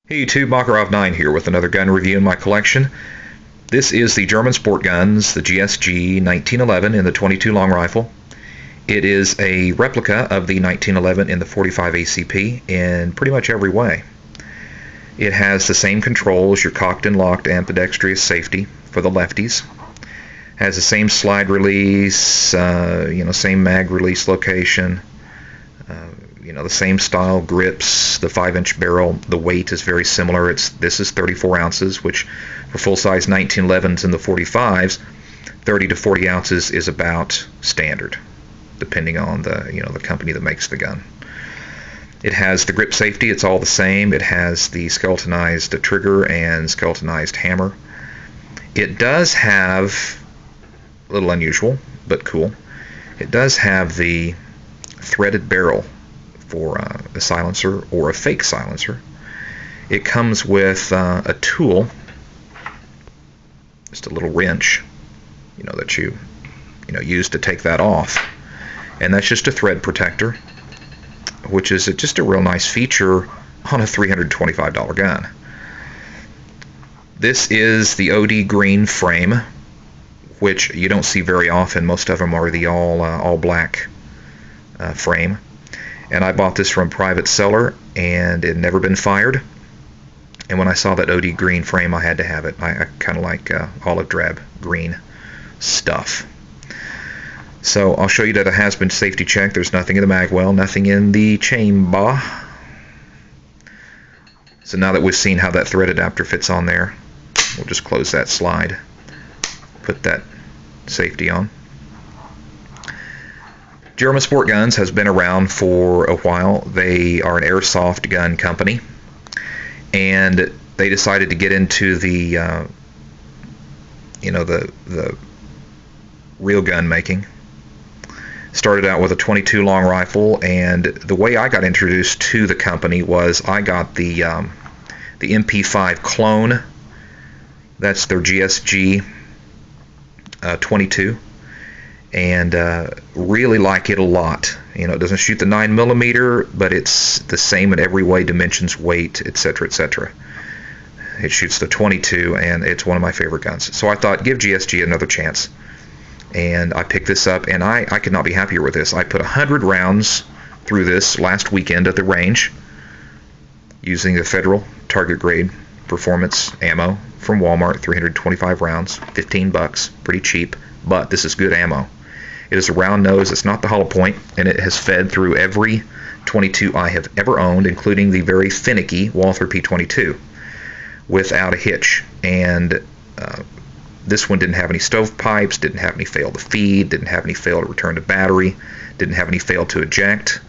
Hey YouTube, Makarov9 here with another gun review in my collection. This is the German sport guns, the GSG 1911 in the 22 long rifle. It is a replica of the 1911 in the 45 ACP in pretty much every way. It has the same controls, your cocked and locked ambidextrous safety for the lefties. Has the same slide release, same mag release location. The same style grips, the 5-inch barrel. The weight is very similar. This is 34 ounces, which for full-size 1911s and the 45s, 30 to 40 ounces is about standard, depending on the company that makes the gun. It has the grip safety. It's all the same. It has the skeletonized trigger and skeletonized hammer. It does have, a little unusual but cool, it does have the threaded barrel for a silencer or a fake silencer. It comes with a tool, just a little wrench, that you use to take that off, and that's just a thread protector, which is just a real nice feature on a $325 gun. This is the OD green frame, which you don't see very often. Most of them are the all black frame. And I bought this from a private seller, and it had never been fired. And when I saw that OD green frame, I had to have it. I kind of like olive drab green stuff. So I'll show you that it has been safety checked. There's nothing in the mag well, nothing in the chamber. So now that we've seen how that thread adapter fits on there, we'll just close that slide, put that safety on. German Sport Guns has been around for a while. They are an airsoft gun company, and they decided to get into the the real gun making. Started out with a 22 long rifle, and the way I got introduced to the company was I got the MP5 clone. That's their GSG 22. And really like it a lot. It doesn't shoot the 9mm, but it's the same in every way, dimensions, weight, etc., etc. It shoots the 22, and it's one of my favorite guns. So I thought, give GSG another chance. And I picked this up, and I could not be happier with this. I put 100 rounds through this last weekend at the range using the Federal Target Grade Performance ammo from Walmart, 325 rounds, 15 bucks, pretty cheap, but this is good ammo. It is a round nose, it's not the hollow point, and it has fed through every 22 I have ever owned, including the very finicky Walther P22, without a hitch. And this one didn't have any stovepipes, didn't have any fail to feed, didn't have any fail to return to battery, didn't have any fail to eject.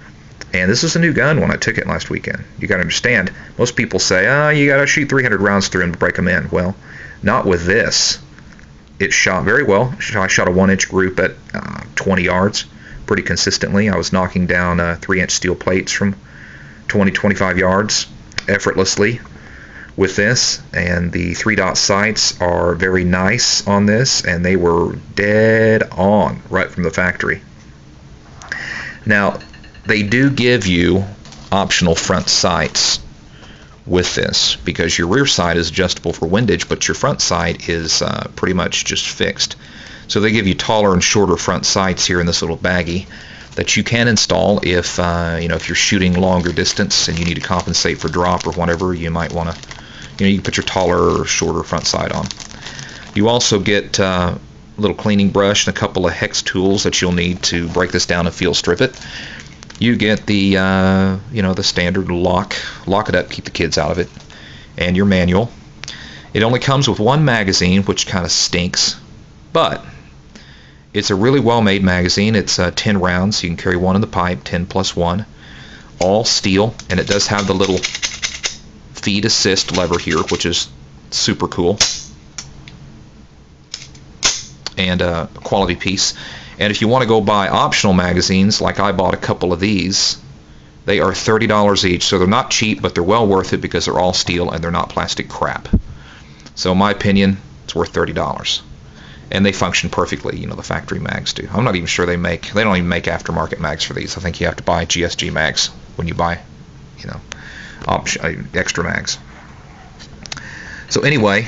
And this is a new gun when I took it last weekend. You got to understand, most people say, you got to shoot 300 rounds through and break them in. Well, not with this. It shot very well. I shot a 1-inch group at 20 yards pretty consistently. I was knocking down 3-inch steel plates from 20-25 yards effortlessly with this, and the 3-dot sights are very nice on this, and they were dead on right from the factory. Now, they do give you optional front sights with this, because your rear sight is adjustable for windage, but your front sight is pretty much just fixed. So they give you taller and shorter front sights here in this little baggie that you can install if if you're shooting longer distance and you need to compensate for drop or whatever. You might want to, you can put your taller or shorter front sight on. You also get a little cleaning brush and a couple of hex tools that you'll need to break this down and field strip it. You get the the standard lock it up, keep the kids out of it, and your manual. It only comes with one magazine, which kind of stinks, but it's a really well made magazine. It's 10 rounds, so you can carry one in the pipe, 10 plus 1, all steel, and it does have the little feed assist lever here, which is super cool, and a quality piece. And if you want to go buy optional magazines, like I bought a couple of these, they are $30 each. So they're not cheap, but they're well worth it because they're all steel and they're not plastic crap. So in my opinion, it's worth $30. And they function perfectly, the factory mags do. I'm not even sure they don't even make aftermarket mags for these. I think you have to buy GSG mags when you buy, extra mags. So anyway,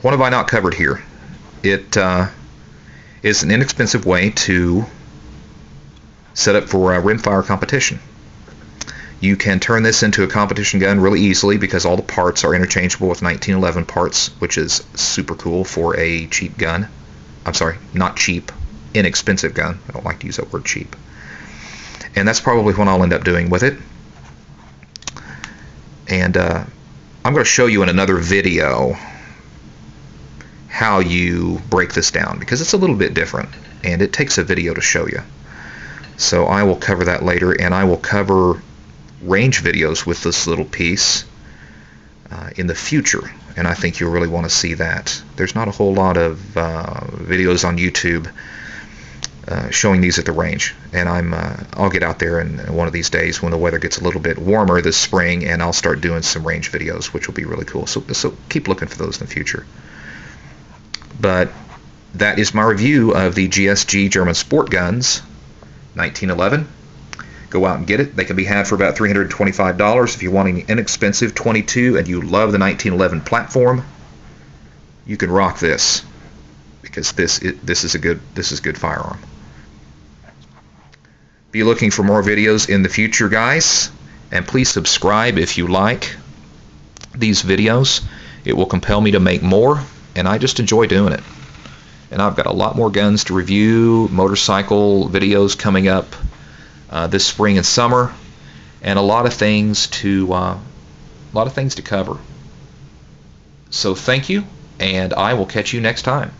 what have I not covered here? It is an inexpensive way to set up for a rimfire competition. You can turn this into a competition gun really easily because all the parts are interchangeable with 1911 parts, which is super cool for a cheap gun. I'm sorry, not cheap, inexpensive gun. I don't like to use that word cheap. And that's probably what I'll end up doing with it. And I'm going to show you in another video how you break this down, because it's a little bit different and it takes a video to show you. So I will cover that later, and I will cover range videos with this little piece in the future, and I think you'll really want to see that. There's not a whole lot of videos on YouTube showing these at the range, and I'll get out there in one of these days when the weather gets a little bit warmer this spring, and I'll start doing some range videos, which will be really cool. So keep looking for those in the future. But that is my review of the GSG German Sport Guns 1911. Go out and get it. They can be had for about $325. If you're wanting an inexpensive 22 and you love the 1911 platform, you can rock this, because this is good firearm. Be looking for more videos in the future, guys, and please subscribe if you like these videos. It will compel me to make more, and I just enjoy doing it. And I've got a lot more guns to review, motorcycle videos coming up this spring and summer, and a lot of things to cover. So thank you, and I will catch you next time.